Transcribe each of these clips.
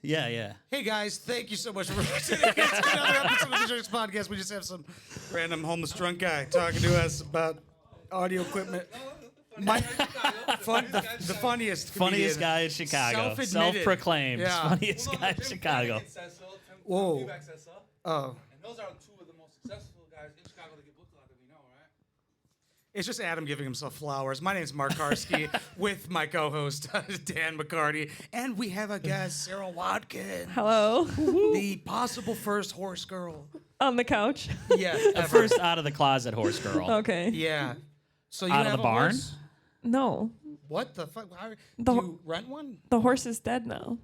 Yeah. Hey guys, thank you so much for tuning in to another episode of the Jerks Podcast. We just have some random homeless drunk guy talking to us about audio equipment. The funniest guy in Chicago. Self-proclaimed. Funniest guy in Chicago. Whoa. Oh. And those are two of the most successful guys in Chicago that get booked a lot that we know, right? It's just Adam giving himself flowers. My name's Mark Carsky with my co-host Dan McCarty, and we have a guest, Sara Watkiss. Hello. The possible first horse girl. On the couch. Yeah. The first out of the closet horse girl. Okay. Yeah. So you Out of have the a barn? horse? No. What the fuck? The Do you rent one? The horse is dead now.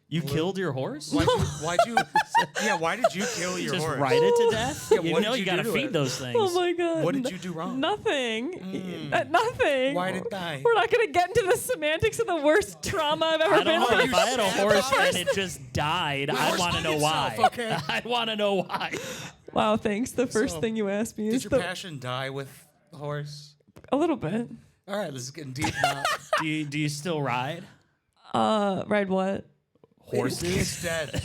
You killed your horse? Why did you kill your Just horse? ride it to death? Yeah, you what know did you you gotta do to feed it? those things. Oh my god. What did you do wrong? Nothing. Nothing. Why did it die? We're not gonna get into the semantics of the worst trauma I've ever I been don't know. through. If I had a horse and it just died, I'd horse want to hung know why. itself, okay. I'd want to know why. Wow, thanks. The first So, thing you asked me Did is your passion die with the horse? a little bit. All right, this is getting deep now. Do you still ride Ride what? horses? It's dead.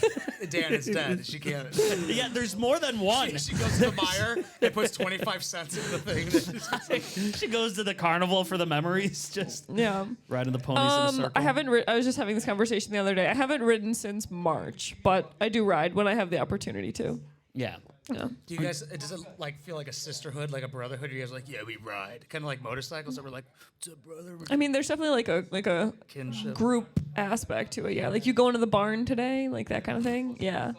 Dan is dead. She can't. Yeah, there's more than one. She goes to the Meijer and puts 25 cents in the thing. She goes to the carnival for the memories, just Yeah. riding the ponies in a circle. I haven't. I was just having this conversation the other day. I haven't ridden since March, but I do ride when I have the opportunity to. Yeah. Yeah. Do you guys, does it like feel like a sisterhood, like a brotherhood? Or you guys like, yeah, we ride. Kind of like motorcycles that were like, what's up, brother? I mean, there's definitely like a Kinship. group aspect to it. Yeah, like you go into the barn today, like that kind of thing. Yeah.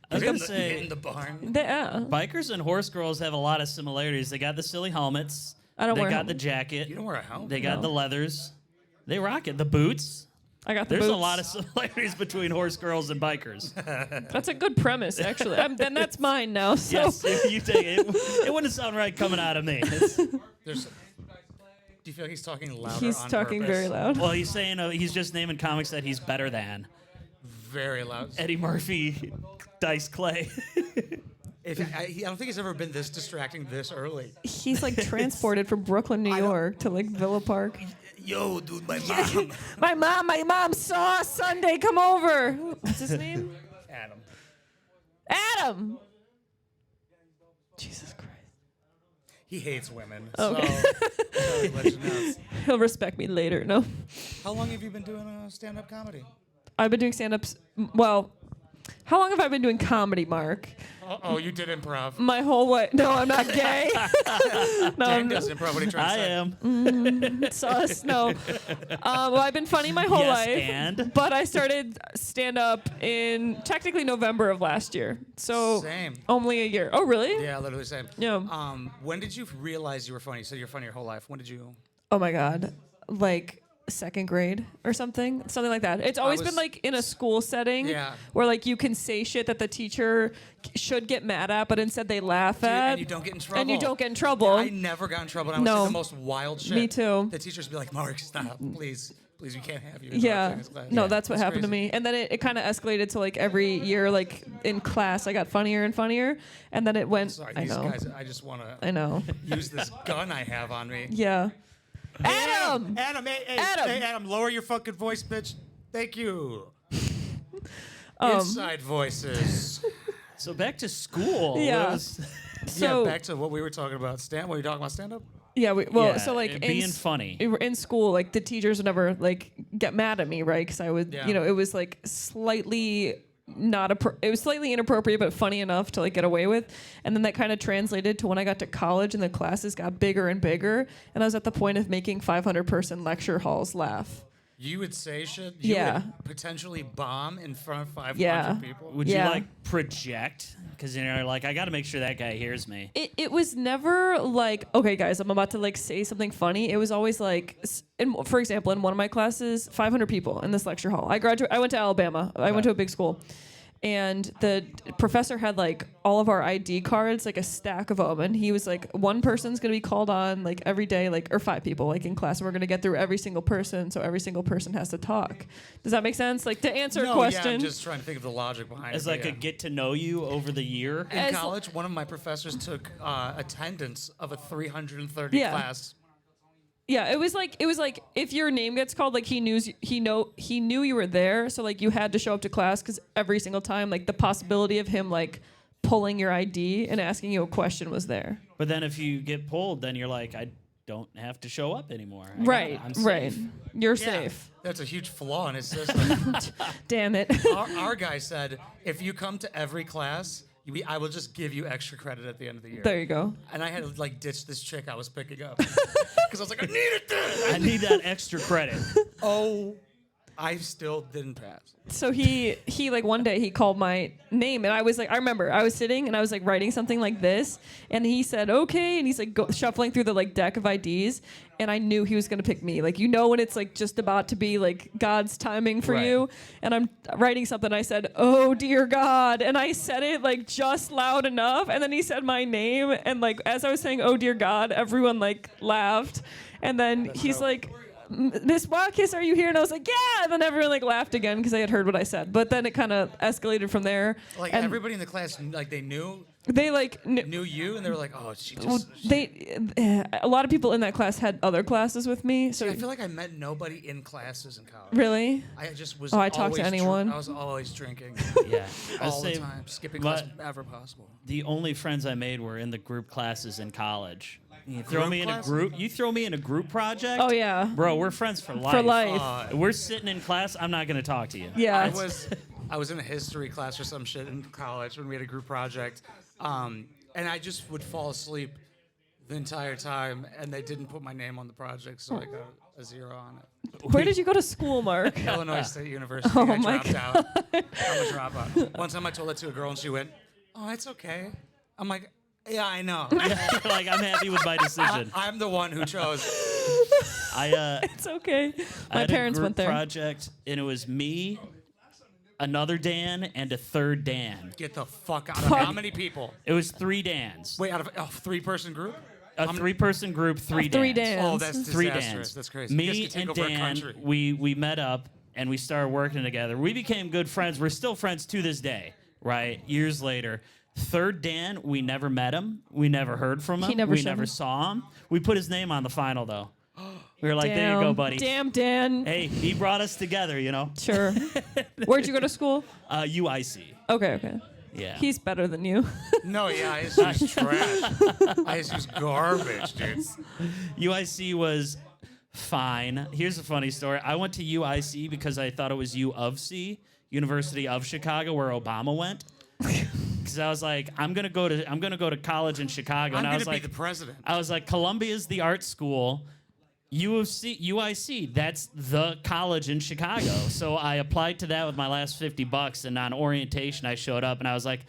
I was in, gonna the, say, in the barn. Yeah. bikers and horse girls have a lot of similarities. They got the silly helmets. I don't They wear a got the helmet. jacket. You don't wear a helmet? They got No. the leathers. They rock it. The boots. I got the There's boots. a lot of similarities between horse girls and bikers. That's a good premise, actually. Then that's mine now. So. Yes, you take it. It wouldn't sound right coming out of me. Do you feel like he's talking louder He's on talking purpose? very loud. Well, he's saying he's just naming comics that he's better than. Very loud. Eddie Murphy, Dice Clay. I don't think he's ever been this distracting this early. He's like transported from Brooklyn, New York to like Villa Park. Yo, dude, my mom. My mom saw Sunday. Come over. What's his name? Adam. Adam. Jesus Christ. He hates women. Okay. So let you know. He'll respect me later. No. How long have you been doing stand-up comedy? I've been doing stand-ups. Well, how long have I been doing comedy, Mark? Oh, you did improv. My whole life. No, I'm not gay. No, Dan I'm does improv. What are you trying to I say? am. sus. No. Well, I've been funny my whole Yes, life. and? But I started stand-up in technically November of last year. So Same. only a year. Oh, really? Yeah, literally same. Yeah. When did you realize you were funny? You said you're funny your whole life. When did you? Oh my God. Like second grade or something like that. It's always was- been like in a school setting Yeah. where like you can say shit that the teacher should get mad at, but instead they laugh at. And you don't get in trouble. And you don't get in trouble. I never got in trouble. And I would No. say the most wild shit. Me too. The teachers would be like, Mark, stop, please. Please, we can't have you. Yeah. interrupting this class." No, that's what It's happened to crazy. me. And then it kind of escalated to like every year, like in class, I got funnier and funnier. And then it went. Sorry, I these know. guys, I just want to I know. use this gun I have on me. Yeah. Adam! Adam, hey, Adam! hey, Adam, lower your fucking voice, bitch. Thank you. Um, Inside voices. So back to school. Yeah. What was- So, yeah, back to what we were talking about. What were you talking about, stand-up? yeah, Yeah, so like being funny. in school, like the teachers would never like get mad at me, right? Because I would, Yeah. it was like slightly it was slightly inappropriate, but funny enough to like get away with. And then that kind of translated to when I got to college and the classes got bigger and bigger, and I was at the point of making 500-person lecture halls laugh. You would say shit? You Yeah. would potentially bomb in front of 500 Yeah. people? Would Yeah. you like project? Because you're like, I got to make sure that guy hears me. It was never like, okay, guys, I'm about to like say something funny. It was always like, for example, in one of my classes, 500 people in this lecture hall. I went to Alabama. I went to a big school. And the professor had like all of our ID cards, like a stack of them. And he was like, one person's going to be called on like every day, like, or 5 people like in class. And we're going to get through every single person. So every single person has to talk. Does that make sense? Like to answer a question. Yeah, I'm just trying to think of the logic behind As it. like but a get to know you over the year. In As- college, one of my professors took attendance of a 330 Yeah. class. Yeah, it was like if your name gets called, like he knew you were there, so like you had to show up to class because every single time, like the possibility of him like pulling your ID and asking you a question was there. But then if you get pulled, then you're like, I don't have to show up anymore. Right, I'm right. safe. You're Yeah, safe. that's a huge flaw in his system. Damn it. our guy said, if you come to every class, I will just give you extra credit at the end of the year. There you go. And I had to like ditch this chick I was picking up because I was like, I need it. I need that extra credit. Oh, I still didn't pass. So he like one day he called my name and I was like, I remember I was sitting and I was like writing something like this and he said okay and he's like shuffling through the like deck of IDs and I knew he was gonna pick me, like, you know, when it's like just about to be like God's timing for Right. you, and I'm writing something. I said, oh dear God, and I said it like just loud enough, and then he said my name, and like as I was saying oh dear God, everyone like laughed, and then he's like, Miss Watkiss, are you here? And I was like, yeah. And then everyone like laughed again because they had heard what I said. But then it kind of escalated from there. Like and everybody in the class, like they knew like knew you, and they were like, oh, she just. a lot of people in that class had other classes with me. So I feel like I met nobody in classes in college. really, I just was. Oh, I talked to always anyone. I was always drinking Yeah. I all the say time, skipping class but whenever possible. the only friends I made were in the group classes in college. You throw Group me in a classes? group. You throw me in a group project. oh yeah, Bro, we're friends for life. for life. We're sitting in class. I'm not gonna talk to you. Yeah, I was in a history class or some shit in college when we had a group project, and I just would fall asleep the entire time, and they didn't put my name on the project, so I got a 0 on it. Where did you go to school, Mark? Illinois State University. Oh I my dropped out. I'm a dropout. One time I told that to a girl, and she went, "Oh, it's okay." I'm like, "Yeah, I know. Like, I'm happy with my decision. I'm the one who chose." It's okay. I My had parents a group went there. project, and it was me, another Dan, and a third Dan. Get the fuck out of here. How many people? It was 3 Dans. Wait, out of a 3-person group? A 3-person group, 3 Three Dans. Dans. Oh, that's 3 disastrous. Dans. That's crazy. You guys Me could take and over a Dan, country. we met up and we started working together. We became good friends. We're still friends to this day, right? Years later. Third Dan, we never met him. We never heard from him. He never we showed never him. saw him. We put his name on the final though. We were like, there you go, Damn. buddy. Damn, Dan. Hey, he brought us together, you know. Sure. Where'd you go to school? UIC. Okay. Yeah. He's better than you. No, yeah, ISU's trash. ISU's garbage, dude. UIC was fine. Here's a funny story. I went to UIC because I thought it was U of C, University of Chicago, where Obama went. Because I was like, I'm gonna go to college in Chicago, I'm and I gonna was be like, the president. I was like, Columbia's the art school. UIC, that's the college in Chicago. So I applied to that with my last $50, and on orientation I showed up, and I was like,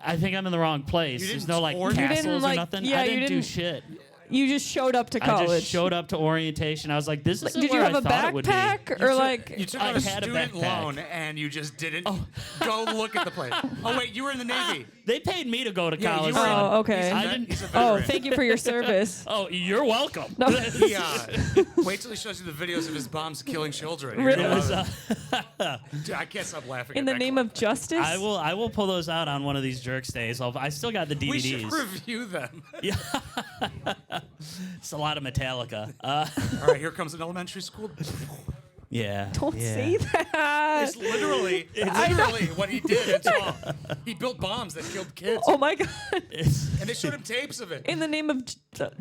I think I'm in the wrong place. You There's didn't no like orient- You castles didn't, or like- nothing. yeah, I you didn't do didn't- shit. You just showed up to college. I just showed up to orientation. I was like, this is Did you where have I a thought it would be. backpack or like? You took I out a had a student backpack. loan and you just didn't go look at the place. Oh wait, you were in the Navy. They paid me to go to Yeah, you college. were in- son. Oh, okay. He's a I vet- didn't- he's a Oh, veteran. thank you for your service. Oh, you're welcome. No. He, wait till he shows you the videos of his bombs killing children. You're Really? gonna It was, love it. Dude, I can't stop laughing. In at the that name clip. of justice. I will pull those out on one of these jerks days. I still got the DVDs. We should review them. Yeah. It's a lot of Metallica. All right, here comes an elementary school. Yeah. Don't yeah. say that. It's literally what he did. It's all. He built bombs that killed kids, Oh my God. It's, and they showed him tapes of it. In the name of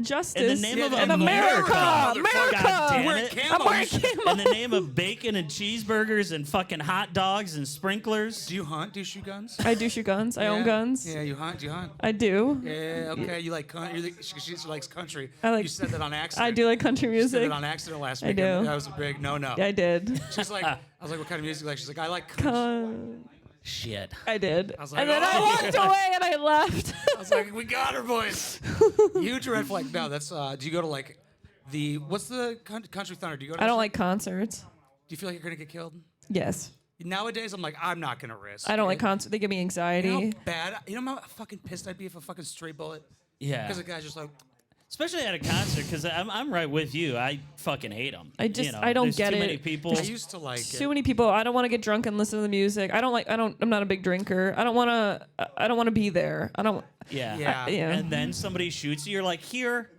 justice. in the name of in America. motherfucker. God damn Wearing it. camo. I'm wearing You should- camo. In the name of bacon and cheeseburgers and fucking hot dogs and sprinklers. Do you hunt? Do you shoot guns? I do shoot guns. I own Yeah. guns. Yeah, you hunt. Do you hunt? I do. Yeah, okay. You like country? She likes country. I like- You said that on accident. I do like country You said music. it on accident last I week. do. That was a big no-no. I did. She's like, I was like, what kind of music? Like, she's like, I like country. Shit. I did. I was like, and then I oh. walked away and I left. I was like, we got her, boys. Huge red flag. No, that's. Do you go to like what's the country thunder? Do you go to? I don't that like concerts. shit? Do you feel like you're gonna get killed? Yes. Nowadays, I'm like, I'm not gonna risk. I don't like it. concerts. They give me anxiety. You know how bad? You know how fucking pissed I'd be if a fucking stray bullet. Yeah. Because the guy's just like, Especially at a concert, because I'm right with you. I fucking hate them. I just- I don't there's get too it. many people. I used to like Too it. many people. I don't want to get drunk and listen to the music. I'm not a big drinker. I don't want to be there. I don't. Yeah. Yeah. Yeah. And then somebody shoots you. You're like, here.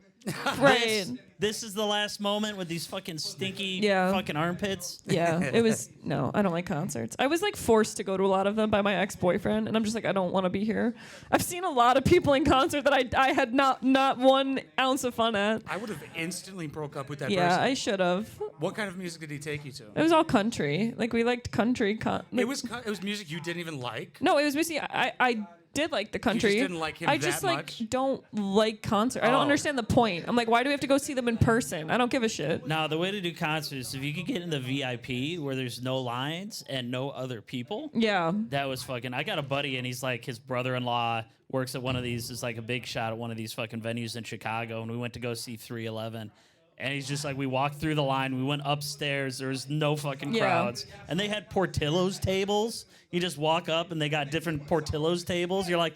Right. this is the last moment with these fucking stinky Yeah. fucking armpits. Yeah, it was no. I don't like concerts. I was like forced to go to a lot of them by my ex-boyfriend, and I'm just like, I don't want to be here. I've seen a lot of people in concert that I had not 1 ounce of fun at. I would have instantly broke up with that Yeah, person. I should have. What kind of music did he take you to? It was all country. Like we liked country. It was music you didn't even like. No, it was basically I did like the country. didn't like him I just that like much? don't like concert. I don't Oh. understand the point. I'm like, why do we have to go see them in person? I don't give a shit. Now, the way to do concerts, if you could get in the VIP where there's no lines and no other people, Yeah. that was fucking. I got a buddy and he's like, his brother-in-law works at one of these, is like a big shot at one of these fucking venues in Chicago, and we went to go see 311. And he's just like, we walked through the line, we went upstairs, there was no fucking Yeah. crowds. And they had Portillo's tables. You just walk up and they got different Portillo's tables. You're like,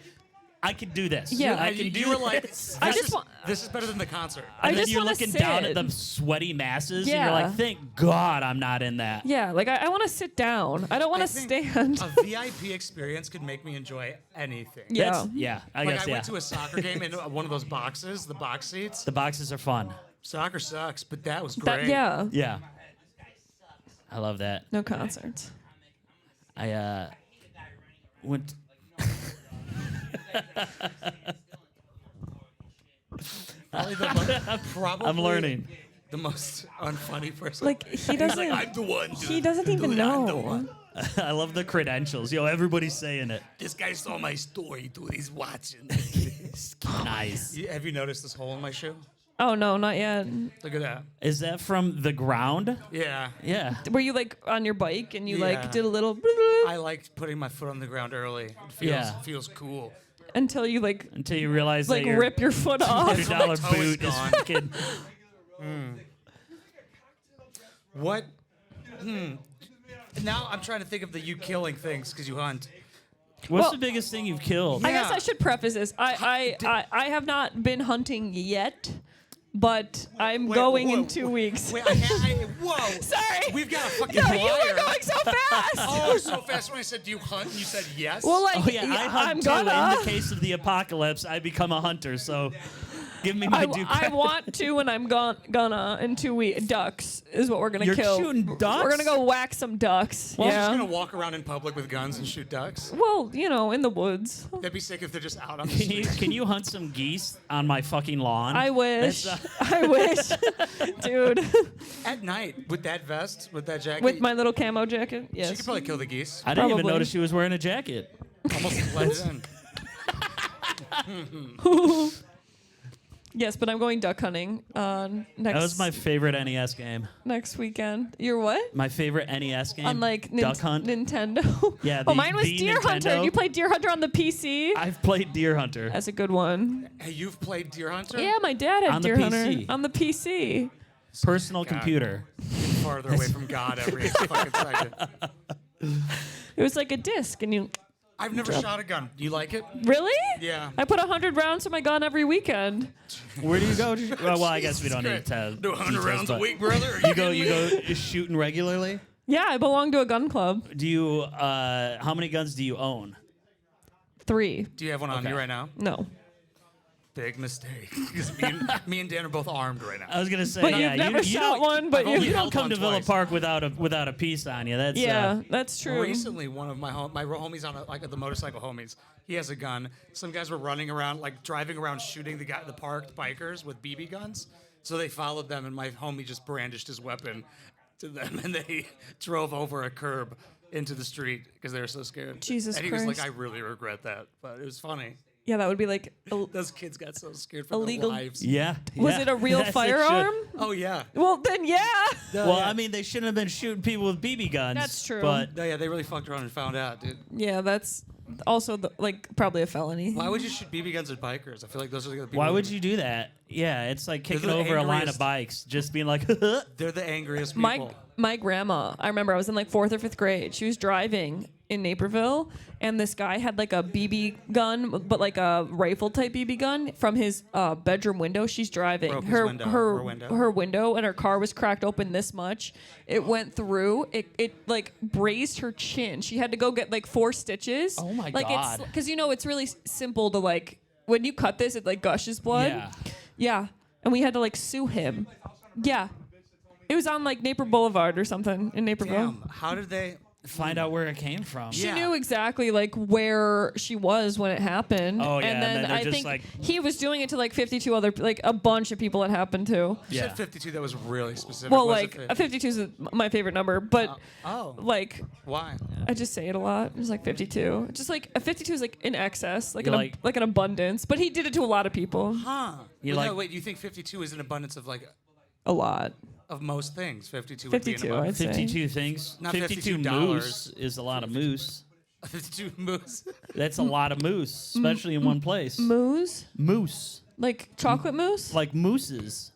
I could do this. Yeah. I And can do you were like, this. I this just is, want- this is better than the concert. I And then just you're wanna looking down at sit. them sweaty masses, and Yeah. you're like, thank God I'm not in that. Yeah, like I want to sit down. I don't want I to think stand. A VIP experience could make me enjoy anything. Yeah. Yeah, I Like guess, I yeah. went to a soccer game in one of those boxes, the box seats. The boxes are fun. Soccer sucks, but that was That, great. yeah. Yeah. I love that. No concerts. I went. Probably I'm learning. the most unfunny person. Like he doesn't. He's like, I'm the one, dude. he doesn't even Dude, I'm the know. one. I love the credentials. Yo, everybody's saying it. This guy saw my story, dude. He's watching. Nice. Have you noticed this hole in my shoe? Oh no, not yet. Look at that. Is that from the ground? Yeah. Yeah. Were you like on your bike and you Yeah. like did a little I like putting my foot on the ground early. It feels, Yeah. feels cool. until you like Until you realize like that your rip your foot off? $100 My toe is boot is gone. fucking. What? Now I'm trying to think of the you killing things because you hunt. What's Well- the biggest thing you've killed? I guess Yeah. I should preface this. I have not been hunting yet, but I'm going in 2 weeks. Wait, whoa. Sorry. We've got a fucking No, you were liar. going so fast. Oh, so fast when I said, do you hunt? And you said yes. Well, like Oh yeah, I hunt I'm too. gonna. In the case of the apocalypse, I become a hunter. So, give me my due I credit. want to, and I'm gonna in 2 weeks. Ducks is what we're gonna You're kill. shooting ducks? We're gonna go whack some ducks. Well, I'm yeah. just going to walk around in public with guns and shoot ducks. Well, you know, in the woods. That'd be sick if they're just out on the Can you street. can you hunt some geese on my fucking lawn? I wish. That's, I wish, dude. At night, with that vest, with that jacket, With my little camo jacket. she Yes. could probably kill the geese. I didn't even Probably. notice she was wearing a jacket. Almost blended in. Yes, but I'm going duck hunting next. That was my favorite NES game. next weekend. You're what? My favorite NES game. On like Duck Hunt. Nintendo. Yeah, oh, the- mine was the Deer Hunter. Nintendo. You played Deer Hunter on the PC. I've played Deer Hunter. That's a good one. Hey, you've played Deer Hunter? Yeah, my dad had On the Deer Hunter PC. on the PC. Personal computer. Farther away from God every fucking second. It was like a disc, and you I've never shot a gun. You like it? really? Yeah. I put 100 rounds to my gun every weekend. Where do you go? Well, I guess we don't need Christ. to. Do 100 details, rounds a but week, brother? You go shooting regularly. Yeah, I belong to a gun club. Do you? How many guns do you own? 3. Do you have one on Okay. you right now? No. Big mistake. 'Cause me and Dan are both armed right now. I was gonna say, But yeah, you've never you shot don't, one, but I've only you don't held come one to Villa twice. Park without a piece on you. That's Yeah, that's true. Recently, one of my homies on the motorcycle homies, he has a gun. Some guys were running around, like driving around, shooting the parked bikers with BB guns. So they followed them, and my homie just brandished his weapon to them, and they drove over a curb into the street because they were so scared. Jesus And he was like, Christ. "I really regret that," but it was funny. Yeah, that would be like. Those kids got so scared for Illegal- their lives. yeah. Was yeah. it a real Yes, they should. firearm? Oh yeah. Well, then yeah. Well, yeah. I mean, they shouldn't have been shooting people with BB guns. That's true. But No, yeah, they really fucked around and found out, dude. Yeah, that's also like probably a felony. Why would you shoot BB guns at bikers? I feel like those are the people. why who- would you do that? Yeah, it's like kicking the over a line of angriest- bikes, just being like, They're the angriest people. My grandma, I remember I was in like 4th or 5th grade. She was driving in Naperville, and this guy had like a BB gun, but like a rifle type BB gun from his bedroom window. She's driving. Broke his her window, her her window. her window, and her car was cracked open this much. It went through. It like grazed her chin. She had to go get like 4 stitches. Oh my like God. It's because you know it's really simple to like when you cut this, it like gushes blood. Yeah. Yeah. and we had to like sue him. Yeah, it was on like Napier Boulevard or something in Naperville. Damn. How did they Find out where it came from. She Yeah. knew exactly like where she was when it happened. Oh, yeah, and and then then they're I just, think like- he was doing it to like 52 other, like a bunch of people it happened to. You Yeah. said 52. That was really specific. Well, Was like it a 52 is my favorite number, but Oh. like Why? I just say it a lot. It's like 52. Just like a 52 is like in excess, like You like an abundance. But he did it to a lot of people. Huh. You Well, like- no, wait. You think 52 is an abundance of like A lot. of most things? 52. 52, Would be an I'd say. 52 things. Not 52 $52. moose is a lot of moose. 52 moose. That's a lot of moose, especially in one place. Moose? Moose. Like chocolate mousse? Like mooses.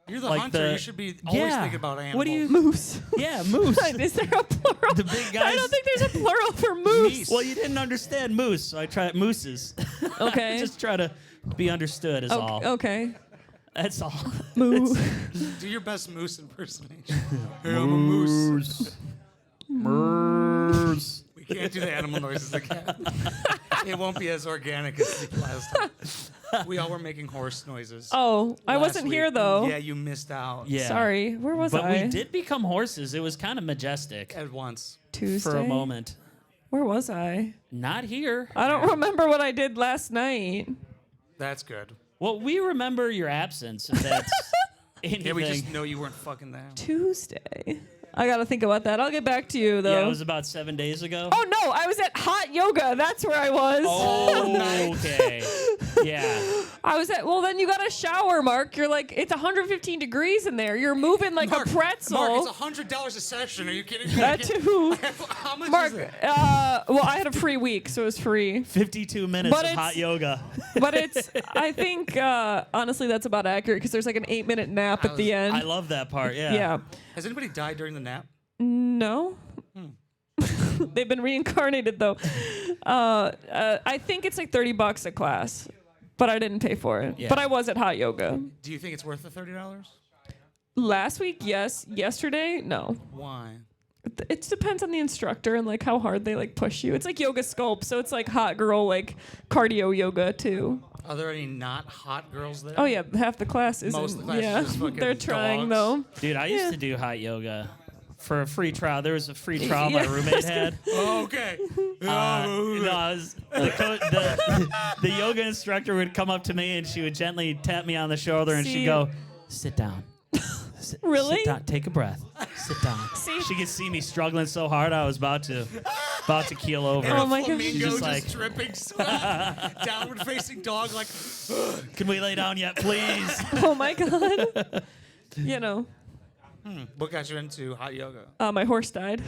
You're the Like hunter. the- You should be always Yeah. thinking about animals. What do you- Moose. Yeah, moose. Is there a plural? The big I guys- don't think there's a plural for moose. Well, you didn't understand moose, so I tried mooses. Okay. Just try to be understood is all. Okay. That's all. Moo. Do your best moose impersonation. Hey, I'm a moose. Moose. We can't do the animal noises again. It won't be as organic as the last time. We all were making horse noises. Oh, I last wasn't week. here though. Yeah, you missed out. Yeah. Sorry. Where was But I? we did become horses. It was kind of majestic At once. Tuesday. for a moment. Where was I? Not here. I don't remember what I did last night. That's good. Well, we remember your absence, if that's anything. Yeah, we just know you weren't fucking there. Tuesday. I gotta think about that. I'll get back to you though. Yeah, it was about 7 days ago. Oh no, I was at hot yoga. That's where I was. Oh, okay. Yeah. I was at. Well, then you got to shower, Mark. You're like, it's 115 degrees in there. You're moving like Mark, a pretzel. Mark, it's $100 a session. Are you kidding me? That too. How much Mark, is it? well, I had a free week, so it was free. 52 minutes But of it's- hot yoga. But it's, I think, honestly, that's about accurate because there's like an 8-minute nap at the end. I love that part. Yeah. Yeah. Has anybody died during the nap? No. They've been reincarnated though. I think it's like $30 a class, but I didn't pay for it. Yeah. But I was at hot yoga. Do you think it's worth the $30? Last week, yes. Yesterday, no. Why? It depends on the instructor and like how hard they like push you. It's like yoga sculpt, so it's like hot girl like cardio yoga too. Are there any not hot girls there? Oh yeah, half the class isn't. Most of the class is yeah, just fucking they're trying though. Dude, I used Yeah. to do hot yoga for a free trial. There was a free trial my Yeah. roommate had. Oh, okay. No, I was, the yoga instructor would come up to me and she would gently tap me on the shoulder and See- she'd go, "Sit down." Really? Sit down. Take a breath. Sit down. See? She could see me struggling so hard I was about to keel over. Oh my gosh. Flamingo She's just just like- dripping sweat. Downward facing dog like. Can we lay down yet, please? Oh my god. You know, What got you into hot yoga? my horse died.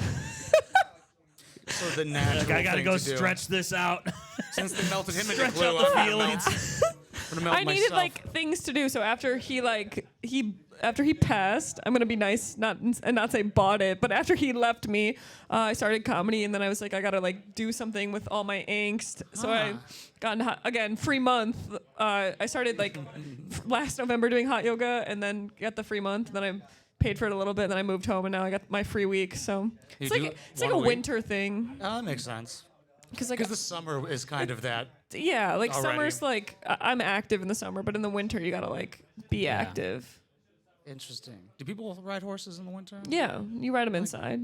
So the natural Like, I gotta thing go to do. stretch this out. Since they melted him into Stretch glue, out the I'm gonna feelings. melt- I'm gonna melt I needed myself. like things to do. So after he passed, I'm gonna be nice, not say bought it, but after he left me, I started comedy, and then I was like, I gotta like do something with all my angst. So I got again free month. I started like last November doing hot yoga, and then got the free month. And then I paid for it a little bit, and then I moved home, and now I got my free week. So You it's do like it it's like one a week? winter thing. Oh, that makes sense. Because like Because the summer is kind of that. yeah, like Already. summer's like I'm active in the summer, but in the winter you gotta like be active. Interesting. Do people ride horses in the winter? Yeah, you ride them inside.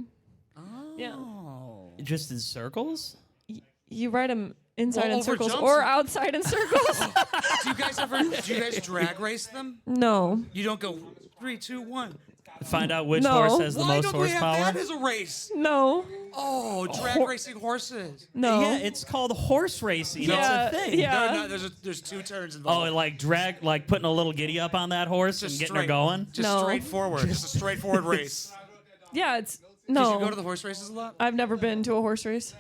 Yeah. Oh. Just in circles? You ride them inside Well, in over circles jumps or and- outside in circles. Do you guys drag race them? No. You don't go 3, 2, 1. Find out which No. horse has the Why most don't we have horsepower? that as a race? No. Oh, drag racing horses. No. Yeah, it's called horse racing. Yeah, It's a thing. yeah. There's 2 turns Oh, involved. and like drag, like putting a little giddy up on that horse and getting her going. Just No. straightforward. Just a straightforward race. Yeah, it's Did no. you go to the horse races a lot? I've never been to a horse race.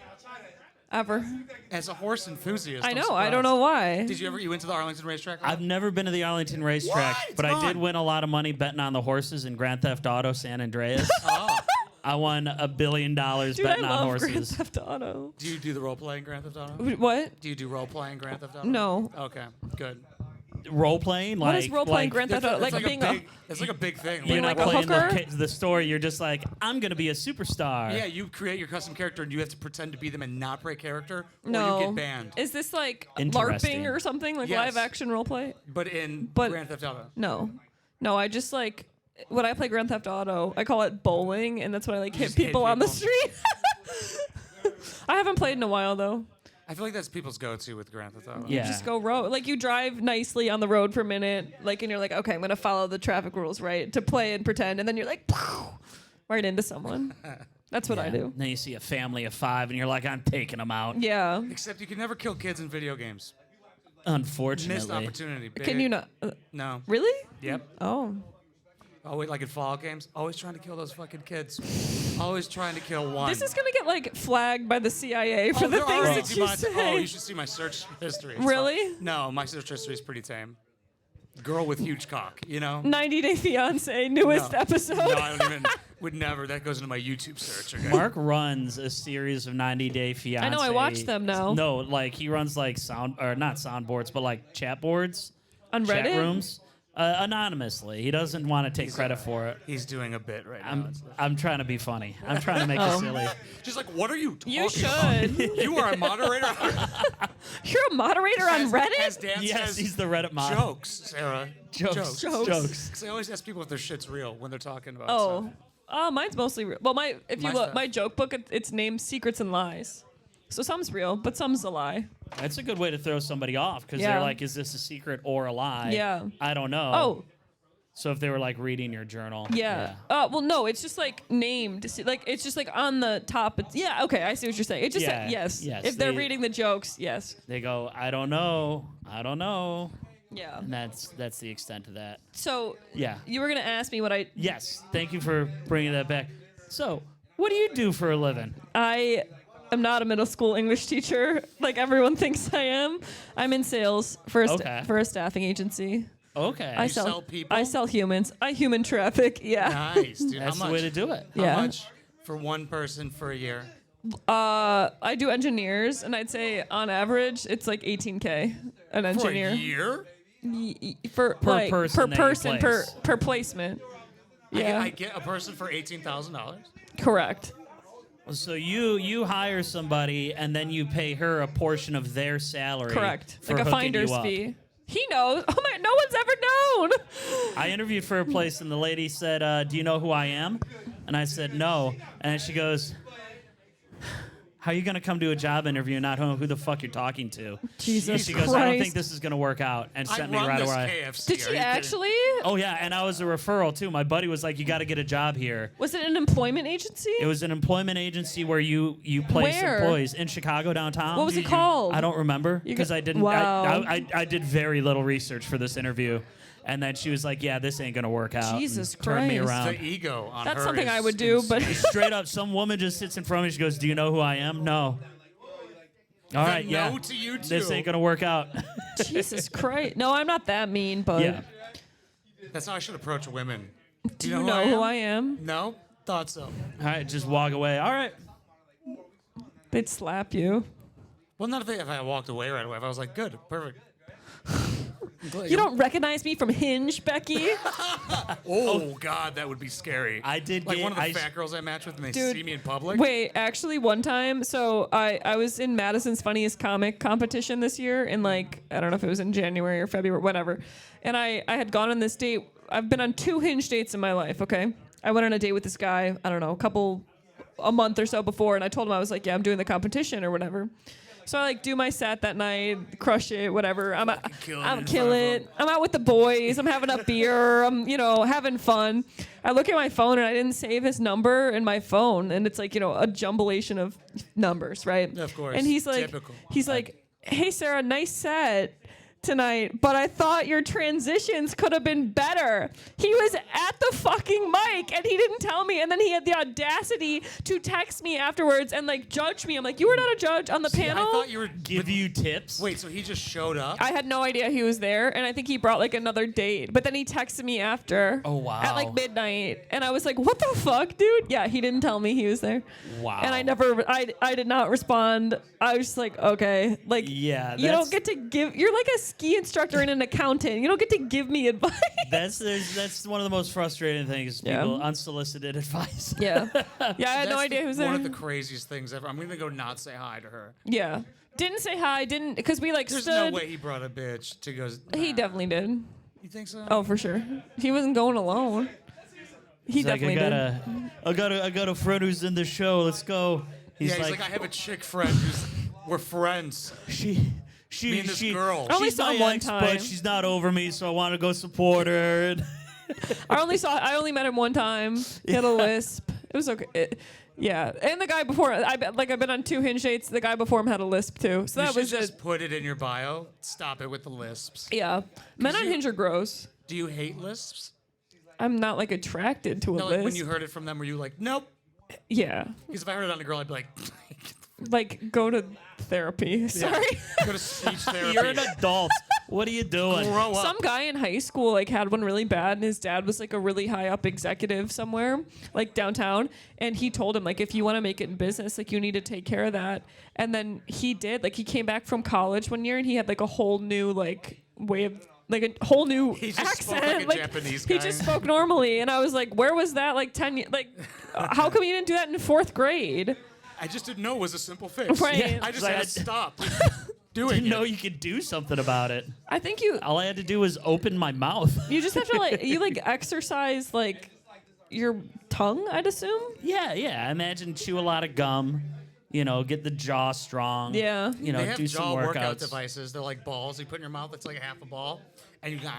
Ever. As a horse enthusiast, I I'm know. I don't know surprised. why. Did you went to the Arlington racetrack? I've never been to the Arlington racetrack, What? but I Come did on. win a lot of money betting on the horses in Grand Theft Auto San Andreas. Oh. I won $1 billion Dude, I betting on love Grand horses. Theft Auto. Do you do the role playing Grand Theft Auto? What? Do you do role playing Grand Theft Auto? No. Okay, good. role playing. What like, is role playing Grand Theft Auto? That's Like being it's like a big thing. You're like not a playing hooker? the story. You're just like, I'm gonna be a superstar. Yeah, you create your custom character and you have to pretend to be them and not break character, or no. you get banned. Is this like Interesting. LARPing or something? Like Yes. live action role play? But in But- Grand Theft Auto. No, I just like when I play Grand Theft Auto, I call it bowling, and that's when I like hit just hit people on the people. street. I haven't played in a while though. I feel like that's people's go-to with Grand Theft Auto. Yeah. Just go road. Like you drive nicely on the road for a minute, like, and you're like, okay, I'm gonna follow the traffic rules, right? To play and pretend, and then you're like, right into someone. That's what I do. Then you see a family of 5, and you're like, I'm taking them out. Yeah. Except you can never kill kids in video games. Unfortunately. Missed opportunity. Can Big. you not? No. Really? Yep. Oh. Oh, wait, like in Fallout games? Always trying to kill those fucking kids. Always trying to kill one. This is gonna get like flagged by the CIA for the they're things already that you demonetized. say. Oh, you should see my search history. It's Really? fine. No, my search history is pretty tame. Girl with huge cock, you know? 90 Day Fiance, newest No. episode. No, I don't even. Would never. That goes into my YouTube search. Okay? Mark runs a series of 90 Day Fiance. I know, I watch them now. No, like he runs like not soundboards, but like chat boards, On chat Reddit? rooms, anonymously. He doesn't want to take credit for it. He's doing a bit right now. I'm trying to be funny. I'm trying to make Oh. it silly. Just like, what are you talking You about? should. You are a moderator. You're a moderator on As Reddit? Dan Yes, says, he's the Reddit mod. jokes, Sarah. Jokes. Jokes. Jokes. 'Cause I always ask people if their shit's real when they're talking about Oh. stuff. Oh, mine's mostly real. Well, if you Mine's look, not. my joke book, it's named Secrets and Lies. So some's real, but some's a lie. That's a good way to throw somebody off because Yeah. they're like, is this a secret or a lie? Yeah. I don't know. Oh, So if they were like reading your journal. yeah. Well, no, it's just like named. Like it's just like on the top. It's, yeah, okay, I see what you're saying. It just Yeah, yes. yes, If they're they- reading the jokes, yes. They go, I don't know. I don't know. Yeah. And that's the extent of that. So Yeah. you were gonna ask me what I Yes. Thank you for bringing that back. So, what do you do for a living? I am not a middle school English teacher like everyone thinks I am. I'm in sales for Okay. for a staffing agency. Okay. I sell people? I sell humans. I human traffic. Yeah. Nice, dude. That's How the much? way to do it. How Yeah. much for one person for a year? I do engineers, and I'd say on average it's like 18K an engineer For a year? per like, person per that you person per place. per placement. Yeah, I get a person for $18,000. correct. So you hire somebody and then you pay her a portion of their salary. Correct. For Like a hooking finder's you up. fee. He knows. Oh my! No one's ever known. I interviewed for a place and the lady said, "Do you know who I am?" And I said, "No." And then she goes, "How are you gonna come to a job interview and not know who the fuck you're talking to?" Jesus She goes, Christ. "I don't think this is gonna work out," and I sent me run right this away. KFC. Did Are she you kidding? actually? Oh yeah, and I was a referral too. My buddy was like, "You got to get a job here." Was it an employment agency? It was an employment agency where you place Where? employees in Chicago downtown. What was it called? I don't remember You because got- I didn't. Wow. I did very little research for this interview, and then she was like, "Yeah, this ain't gonna work out." and Jesus turned me Christ. around. The ego on That's her something is I would do, but Straight up, some woman just sits in front of me. She goes, "Do you know who I am?" No. All right, Then yeah. no to you This too. ain't gonna work out. Jesus Christ. No, I'm not that mean, but Yeah. That's how I should approach women. do you know who I am? No? Thought so. All right, just walk away. All right. They'd slap you. Well, not if I walked away right away. If I was like, good, perfect. You don't recognize me from Hinge, Becky? Oh, God, that would be scary. I did Like get- one of the I- fat girls I match with and they Dude, see me in public. Wait, actually, one time, so I was in Madison's Funniest Comic competition this year in like, I don't know if it was in January or February, whatever. And I had gone on this date. I've been on 2 Hinge dates in my life, okay? I went on a date with this guy, I don't know, a month or so before, and I told him, I was like, yeah, I'm doing the competition or whatever. So I like do my set that night, crush it, whatever. I'm kill it I'm in kill front of it. I'm out with the boys. I'm having a beer. I'm having fun. I look at my phone and I didn't save his number in my phone, and it's like a jumbulation of numbers, right? Of course. And he's like, Typical. hey Sarah, nice set tonight, but I thought your transitions could have been better. He was at the fucking mic and he didn't tell me, and then he had the audacity to text me afterwards and like judge me. I'm like, you were not a judge on the See, panel? I thought you were. Give you tips. Wait, so he just showed up? I had no idea he was there, and I think he brought like another date. But then he texted me after. Oh, wow. At like midnight, and I was like, "What the fuck, dude?" Yeah, he didn't tell me he was there. Wow. And I did not respond. I was just like, okay, like, Yeah, you don't get to give. You're like a ski instructor and an accountant. You don't get to give me advice. That's one of the most frustrating things. Yeah. People unsolicited advice. Yeah. Yeah, I had no That's idea who was there. One of the craziest things ever. I'm gonna go not say hi to her. Yeah. Didn't say hi, didn't, because we like There's stood. no way he brought a bitch to go. He definitely did. You think so? Oh, for sure. He wasn't going alone. He He's like, definitely did. I got a friend who's in the show. Let's go. He's like, I have a chick friend who's. We're friends. Me Me and this girl. I only She's saw my him one ex, time. but she's not over me, so I want to go support her. I only met him one time. He had a lisp. It was okay. Yeah, and the guy before, I've been on 2 Hinge dates. The guy before him had a lisp too, so You that should was just put it in your bio. Stop it with the lisps. yeah. Men on Hinge are gross. Do you hate lisps? I'm not like attracted to a No, lisp. like when you heard it from them, were you like, nope? Yeah, Because if I heard it on a girl, I'd be like, like go to therapy. Sorry. go to speech therapy. You're an adult. What are you doing? Grow up. Some guy in high school like had one really bad, and his dad was like a really high up executive somewhere, like downtown, and he told him like, if you want to make it in business, like you need to take care of that. And then he did. Like he came back from college one year, and he had like a whole new like way of. Like a whole new He just accent. spoke like a Japanese He guy. just spoke normally, and I was like, "Where was that? Like 10 years? Like, how come you didn't do that in 4th grade?" I just didn't know it was a simple fix. Right. Yeah. I just Like, had I to stop doing Didn't it. know you could do something about it. I think you All I had to do was open my mouth. you just have to like exercise like your tongue. I'd assume. Yeah. I imagine chew a lot of gum. You know, get the jaw strong. Yeah. You know, They have do some jaw workout workouts. devices. They're like balls. You put in your mouth. It's like a half a ball, and you got.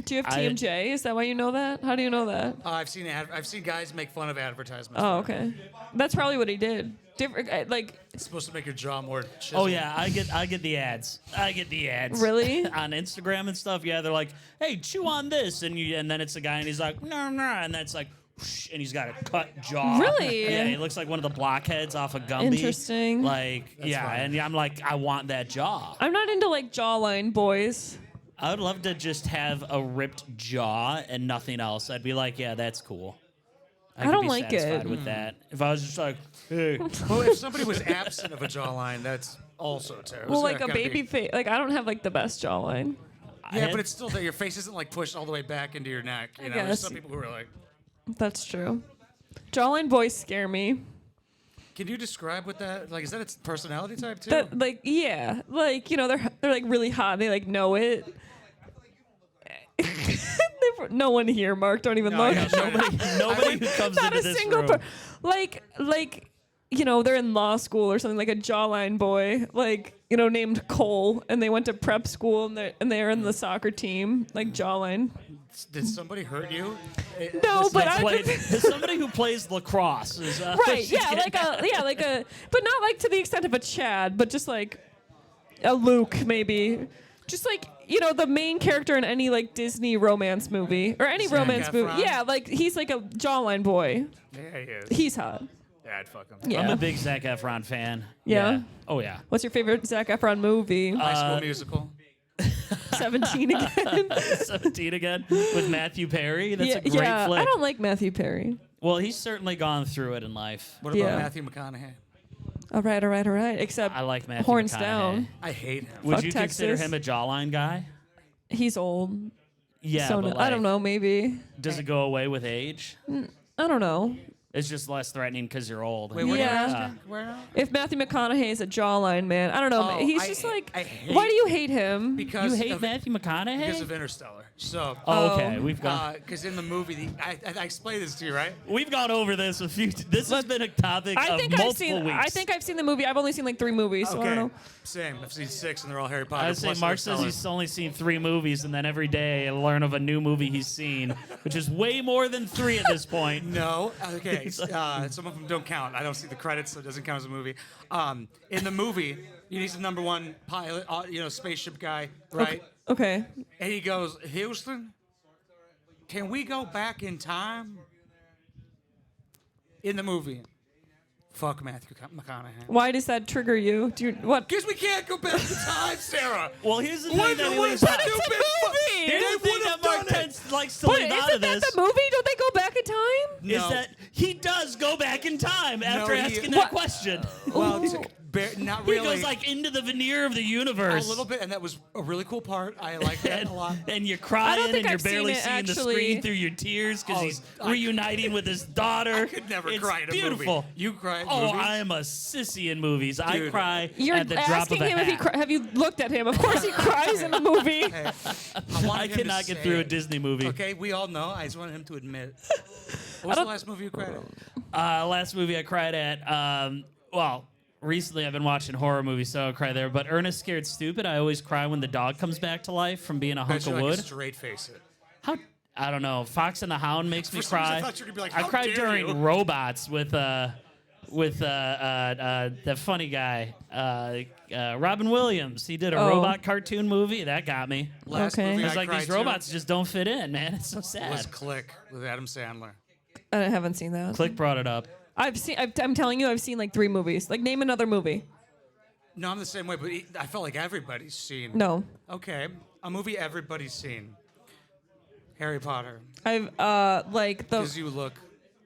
Do you have I- TMJ? Is that why you know that? How do you know that? I've seen guys make fun of advertisements. Oh, okay. That's probably what he did. Different, like It's supposed to make your jaw more. Chiseled. Oh yeah, I get the ads. I get the ads. Really? On Instagram and stuff. Yeah, they're like, "Hey, chew on this," and then it's a guy and he's like, "No," and that's like, whoosh, and he's got a cut jaw. Really? Yeah, he looks like one of the blockheads off of Gumby. Interesting. Like, yeah, funny. and I'm like, I want that jaw. I'm not into like jawline boys. I would love to just have a ripped jaw and nothing else. I'd be like, yeah, that's cool. I could don't be like satisfied it. with that. If I was just like, hey, Well, if somebody was absent of a jawline, that's also terrible. Well, So like that a gotta be- baby face. Like I don't have like the best jawline. Yeah, had- but it's still that your face isn't like pushed all the way back into your neck. You know, guess. there's some people who are like. That's true. Jawline boys scare me. Can you describe what that like? Is that its personality type too? That like yeah, like you know they're like really hot. And they like know it. No one here, Mark. Don't even No, look. yeah, nobody who comes Not into a this single room. like you know they're in law school or something, like a jawline boy, like you know named Cole, and they went to prep school and they're in the soccer team, like jawline. Did somebody hurt you? No, but I There's somebody who plays lacrosse. Is, right, she's yeah, getting- like a, but not like to the extent of a Chad, but just like a Luke maybe, just like you know the main character in any like Disney romance movie or any Zac romance movie. Efron? Yeah, like he's like a jawline boy. Yeah, he is. He's hot. Yeah, I'd fuck him. Yeah. I'm a big Zac Efron fan. Yeah? Oh yeah. What's your favorite Zac Efron movie? High School Musical. 17 again. 17 again with Matthew Perry. That's a great flick. I don't like Matthew Perry. Well, he's certainly gone through it in life. What about Yeah. Matthew McConaughey? All right. Except I like Matthew horns McConaughey. down. I hate him. Would Fuck you consider Texas. him a jawline guy? He's old. Yeah, So but I don't know. Maybe. Does it go away with age? I don't know. It's just less threatening because you're old. Wait, what Yeah. are you asking? Where now? If Matthew McConaughey is a jawline man, I don't know. Oh, He's I- just like. I hate- Why do you hate him? Because You hate of, Matthew McConaughey? because of Interstellar. So, Oh, okay. We've gone. because in the movie, I explained this to you, right? We've gone over this a few. This has been a topic I of think multiple weeks. I think I've seen the movie. I've only seen like 3 movies, so I don't know. Same. I've seen 6, and they're all Harry Potter. I would say plus Mark says Interstellar. he's only seen 3 movies, and then every day I learn of a new movie he's seen, which is way more than 3 at this point. No. Okay. Some of them don't count. I don't see the credits, so it doesn't count as a movie. In the movie, he's the #1 pilot, spaceship guy, right? Okay. And he goes, Houston, can we go back in time? In the movie. Fuck Matthew McConaughey. Why does that trigger you? Do you what? Because we can't go back in time, Sarah. Well, here's the thing What that he what leaves is out. that It's a stupid movie! Here's They the thing would've that Mark done it. Tents likes to But leave out isn't of that this. the movie? Don't they go back in time? Is No. that he does go back in time after he- asking What? that question. Well, Not He really. goes like into the veneer of the universe. A little bit, and that was a really cool part. I like that a lot. And you're crying and think you're I've seen barely it, seeing the actually. screen through your tears because Oh, he's I- reuniting with his daughter. I could never It's cry in a beautiful. movie. You cry in Oh, movies? I am a sissy in movies. I Dude. cry You're at the drop of asking a him if he hat. have you looked at him? Of course he cries in the movie. Hey, I wanted I him to cannot get say through a it. Disney movie. Okay, we all know. I just wanted him to admit. What was the last movie you cried at? Last movie I cried at, well, recently I've been watching horror movies, so I'll cry there. But Ernest Scared Stupid, I always cry when the dog comes back to life from being a hunk Bet you of like wood. a straight face it. How? I don't know. Fox and the Hound makes me For some reason, cry. I thought you were gonna be like, I "How cried dare during you?" Robots with the funny guy, Robin Williams. He did a Oh. robot cartoon movie that got me. Last Okay. movie It's I like cried these to robots just don't fit in, man. It's so was sad. Click with Adam Sandler. I haven't seen that. Click brought it up. I'm telling you, I've seen like 3 movies. Like, name another movie. No, I'm the same way, but I felt like everybody's seen. No, Okay, a movie everybody's seen. Harry Potter. I've like the Because you look,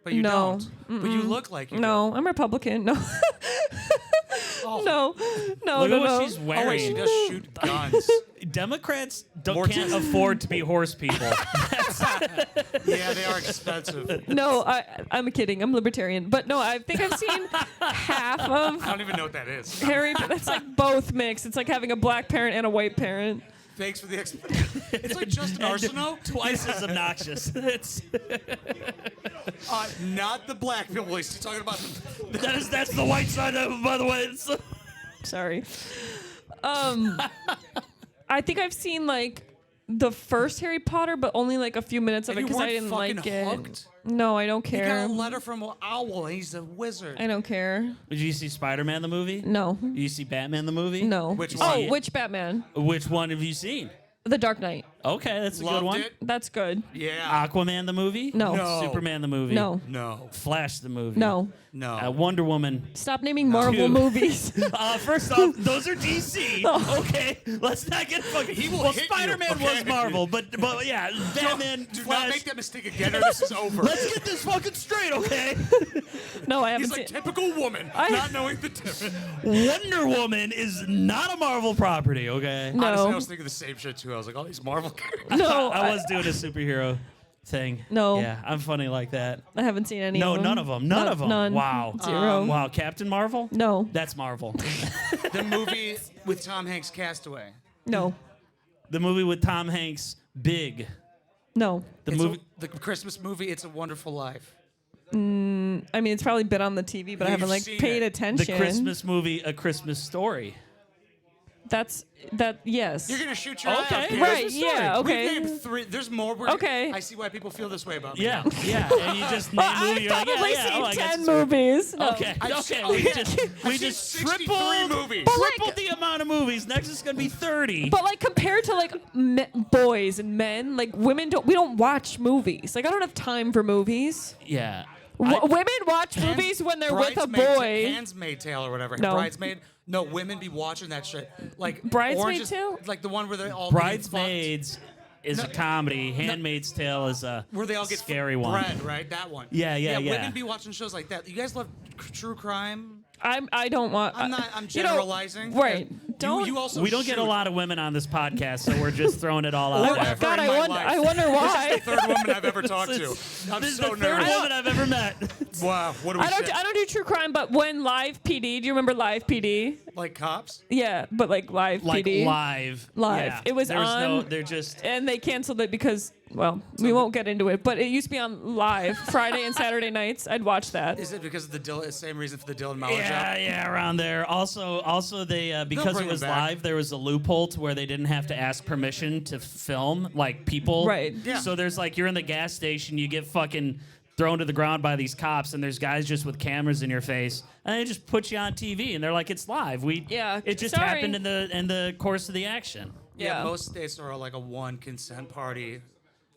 but you No. don't. But you look like you no. I'm Republican. No, do. Oh. no, no, Look no, at what no. she's Oh, wait, she wearing. does shoot guns. Democrats More can't to- afford to be horse people. Yeah, they are expensive. No, I'm kidding. I'm libertarian, but no, I think I've seen half of I don't even know what that is. Harry. That's like both mixed. It's like having a black parent and a white parent. Thanks for the explanation. It's like Justin Arsenault. Twice as obnoxious. It's, Not the black people. He's talking about. that's the white side of it, by the way. It's, Sorry. I think I've seen like the first Harry Potter, but only like a few minutes of And it you because I weren't didn't fucking like it. hooked? No, I don't He got care. a letter from an owl. And he's a wizard. I don't care. Did you see Spider-Man the movie? No. Did you see Batman the movie? No. Which Oh, one? which Batman? Which one have you seen? The Dark Knight. Okay, that's a Loved good one. it. That's good. Yeah. Aquaman the movie? No. No. Superman the movie? No. No. Flash the movie? No. No. Wonder Woman. Stop naming Marvel Two. movies. First off, those are DC. Okay, let's not get fucking. He will well, hit you, Spider-Man okay? was Marvel, but yeah, Batman, Do Flash. not make that mistake again, or this is over. Let's get this fucking straight, okay? No, I haven't He's like seen. typical woman, not knowing the difference. Wonder Woman is not a Marvel property, okay? No. Honestly, I was thinking the same shit too. I was like, all these Marvel characters. No, I was doing a superhero thing. No. Yeah, I'm funny like that. I haven't seen any No, of them. none of them. None of them. None. Wow. 0. Wow, Captain Marvel? No. That's Marvel. The movie with Tom Hanks, Castaway. No. The movie with Tom Hanks, Big. No. The It's movie. the Christmas movie, It's a Wonderful Life. I mean, it's probably been on the TV, but I You've haven't like seen paid it. attention. The Christmas movie, A Christmas Story. That's that. Yes. You're gonna shoot your Okay. eye out, kid. Right, Christmas yeah, Story. okay. We've named 3. There's more. Okay. I see why people feel this way about me. Yeah, now. yeah. And you just Well, name movie, I've you're like, probably yeah, seen oh, I guess 10 it's right. movies. No. Okay, I've okay. seen- we yeah. just, I've we seen just 63 tripled, movies. But, like- tripled the amount of movies. Next is gonna be 30. But like compared to like boys and men, like women don't. We don't watch movies. Like I don't have time for movies. Yeah. Women watch movies when they're with a boy. Handsmaid Tale or whatever. No. Bridesmaid. No, women be watching that shit. Like Bridesmaid Orange is- Tale? Like the one where they all getting fucked. Bridesmaids is a comedy. Handmaid's Tale is a Where they all get scary one. bread, right? That one. Yeah, yeah, yeah. Women be watching shows like that. You guys love true crime? I don't want. I'm you know, generalizing. right. You- Don't. You also We don't get a shoot. lot of women on this podcast, so we're just throwing it all out Oh, there. God, in I my wonder. life. I wonder why. This is the third woman I've ever talked to. I'm This is so the third nervous. woman I've ever met. Wow, what do we I don't. say? I don't do true crime, but when Live PD, do you remember Live PD? Like cops? Yeah, but like Live Like PD. live. Live. Yeah. It was There's on. No, they're just. And they canceled it because, well, we won't get into it. But it used to be on live Friday and Saturday nights. I'd watch that. Is it because of the Dylan? Same reason for the Dylan Mauer Yeah, job? yeah, around there. Also, they because bring it was them back. live, there was a loophole to where they didn't have to ask permission to film like people. Right. Yeah. So there's like you're in the gas station, you get fucking thrown to the ground by these cops, and there's guys just with cameras in your face, and they just put you on TV, and they're like, it's live. Yeah, It just sorry. happened in the course of the action. Yeah, Yeah. most states are like a one consent party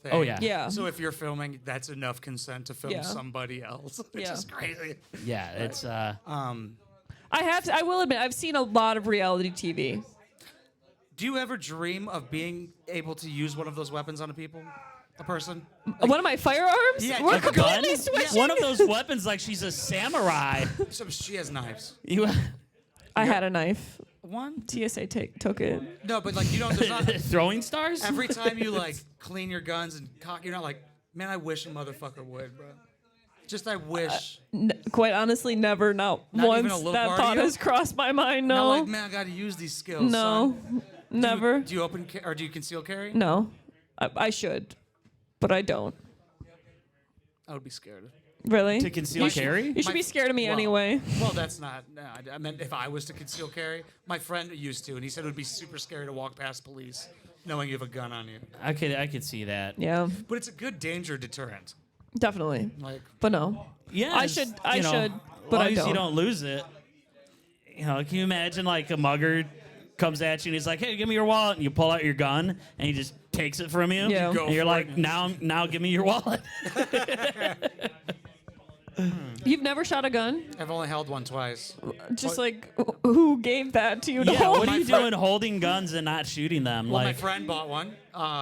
thing. Oh, yeah. Yeah. So if you're filming, that's enough consent to film Yeah. somebody else. Which Yeah. is crazy. Yeah, it's I will admit, I've seen a lot of reality TV. Do you ever dream of being able to use one of those weapons on a person? One of my firearms? Yeah, We're like a gun. completely switching. One of those weapons, like she's a samurai. So she has knives. You. I had a knife. One? TSA took it. No, but like you don't. There's not, Throwing stars? every time you like clean your guns and cock, you're not like, man, I wish a motherfucker would, bro. Just I wish. Quite honestly, never. Not Not once even a little that part of thought you? has crossed my mind. Not No. like, man, I got to use these skills. No. son. Never. Do you open or do you conceal carry? No. I should, but I don't. I would be scared. Really? To conceal carry? You should be scared of me anyway. Well, that's not. No, I meant if I was to conceal carry. My friend used to, and he said it would be super scary to walk past police knowing you have a gun on you. I could see that. Yeah, But it's a good danger deterrent. definitely. Like, But no. Yeah, I it's, should, you know, but as long I as don't. you don't lose it. You know, can you imagine like a mugger comes at you and he's like, "Hey, give me your wallet," and you pull out your gun and he just takes it from you. Yeah. And you're like, "Now, give me your wallet." You've never shot a gun? I've only held one twice. Just like, who gave that to you to Yeah, hold? what are you friend- doing holding guns and not shooting them? Well, my like, friend bought one,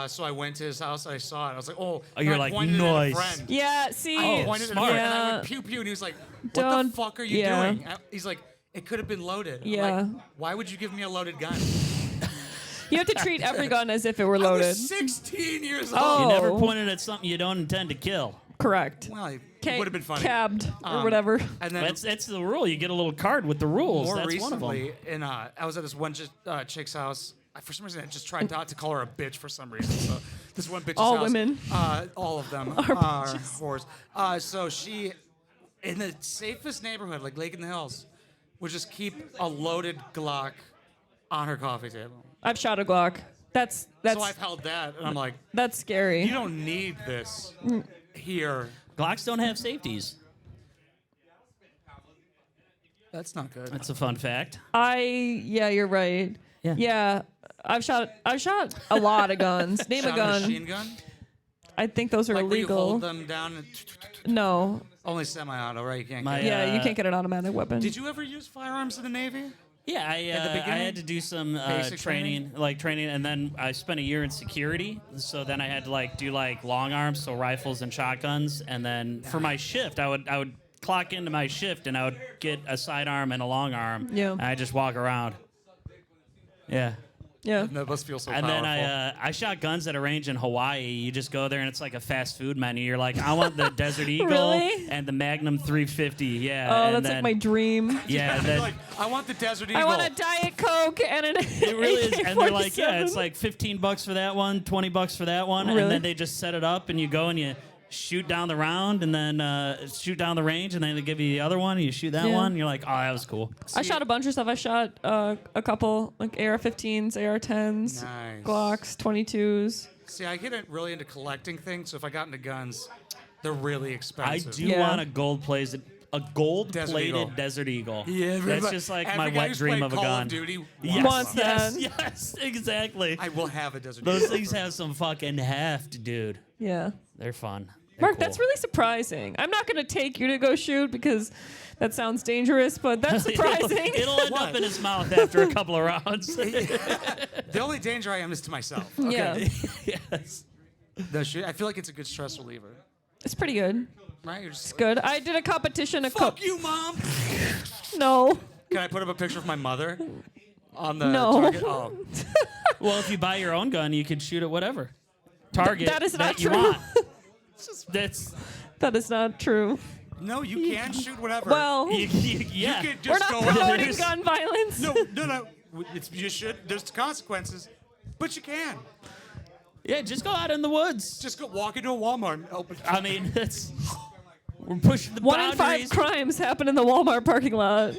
so I went to his house. I saw it. I was like, "Oh!" Oh, you're and I like, pointed it at a "Nice." friend. Yeah, see. Oh, Pointed smart. at a friend, and I Yeah. went pew pew, and he was like, "What Don't- the fuck are you yeah. doing?" He's like, "It could have been loaded." I'm Yeah. like, why would you give me a loaded gun? You have to treat every gun as if it were I loaded. was 16 years old. Oh. you never pointed at something you don't intend to kill. Correct. Well, it would have been funny. Cabbed or Um, whatever. And then That's the rule. You get a little card with the rules. more That's one of them. recently, I was at this one chick's house. For some reason, I just tried not to call her a bitch for some reason. So this one bitch's All house. women. All of them are whores. So she, in the safest neighborhood, like Lake in the Hills, would just keep a loaded Glock on her coffee table. I've shot a Glock. That's So I've held that, and I'm like, that's scary. you don't need this here. Glocks don't have safeties. That's not good. That's a fun fact. Yeah, you're right. Yeah. Yeah, I've shot a lot of guns. Name Shot a gun. machine gun? I think those are Like where you illegal. hold them down and No. only semi-auto, right? You can't My, get it. Yeah, you can't get an automatic weapon. Did you ever use firearms in the Navy? Yeah, I beginning? had to do some Basic training, and then I spent a year in security. So then I had to do long arms, so rifles and shotguns. And then for my shift, I would clock into my shift and I would get a sidearm and a long arm. Yeah. And I just walk around. Yeah. Yeah. That must feel so And powerful. then I shot guns at a range in Hawaii. You just go there and it's like a fast food menu. You're like, I want the Desert Eagle Really? and the Magnum 350. Yeah. Oh, and that's then, like my dream. Yeah. You're Then, like, I want the Desert Eagle. I want a Diet Coke and an it really is. And they're like, yeah, it's AK-47. like $15 for that one, $20 for that one. And Really? then they just set it up and you go and you shoot down the round and then shoot down the range and then they give you the other one and you shoot that Yeah. one. And you're like, oh, that was cool. I shot a bunch of stuff. I shot a couple like AR-15s, AR-10s, Nice. Glocks, 22s. See, I get really into collecting things, so if I got into guns, they're really I expensive. do Yeah. want a gold-plated Desert Eagle. Desert Eagle. Yeah, That's everybody- just like every my guy wet who's dream played of a Call gun. Of Duty Yes, Wants yes, that. yes, exactly. I will have a Desert Those Eagle. things have some fucking heft, dude. Yeah. They're fun. They're Mark, cool. that's really surprising. I'm not going to take you to go shoot because that sounds dangerous, but that's surprising. It'll end up What? in his mouth after a couple of rounds. The only danger I am is to myself. Yeah. Yes. No shit. I feel like it's a good stress reliever. It's pretty good. Right? You're just Good. I did a competition. fuck you, mom. No. Can I put up a picture of my mother on the No. target? Oh, Well, if you buy your own gun, you can shoot at whatever target that is not you true. want. That's That is not true. no, you can shoot whatever. Well, yeah. you can we're just not go out promoting there. gun violence. No. You should. There's consequences, but you can. Yeah, just go out in the woods. Just go walk into a Walmart and open. I mean, that's we're pushing the 1 in 5 boundaries. crimes happen in the Walmart parking lot.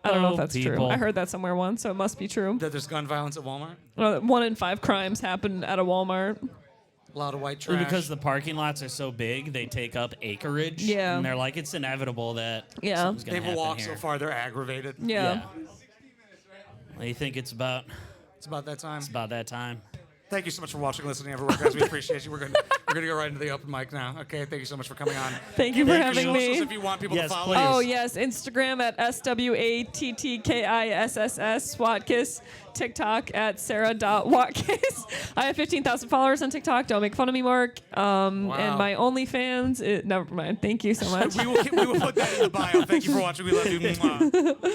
I don't know Oh, if that's people. true. I heard that somewhere once, so it must be true. That there's gun violence at Walmart. 1 in 5 crimes happen at a Walmart. A lot of white trash. Because the parking lots are so big, they take up acreage. Yeah. And they're like, it's inevitable that Yeah. something's gonna they've happen walked here. so far, they're aggravated. Yeah. Well, you think it's about It's about that time. that time? Thank you so much for watching, listening, everyone. Guys, we appreciate you. We're gonna go right into the open mic now. Okay, thank you so much for coming on. Thank you for having Socials me. if you want people Yes, to follow please. you. Oh, yes. Instagram at SWATTKISSS, Watkiss. TikTok at Sara.Watkiss. I have 15,000 followers on TikTok. Don't make fun of me, Mark. And my OnlyFans, never mind. Thank you so much. We will put that in the bio. Thank you for watching. We love you. Mwah.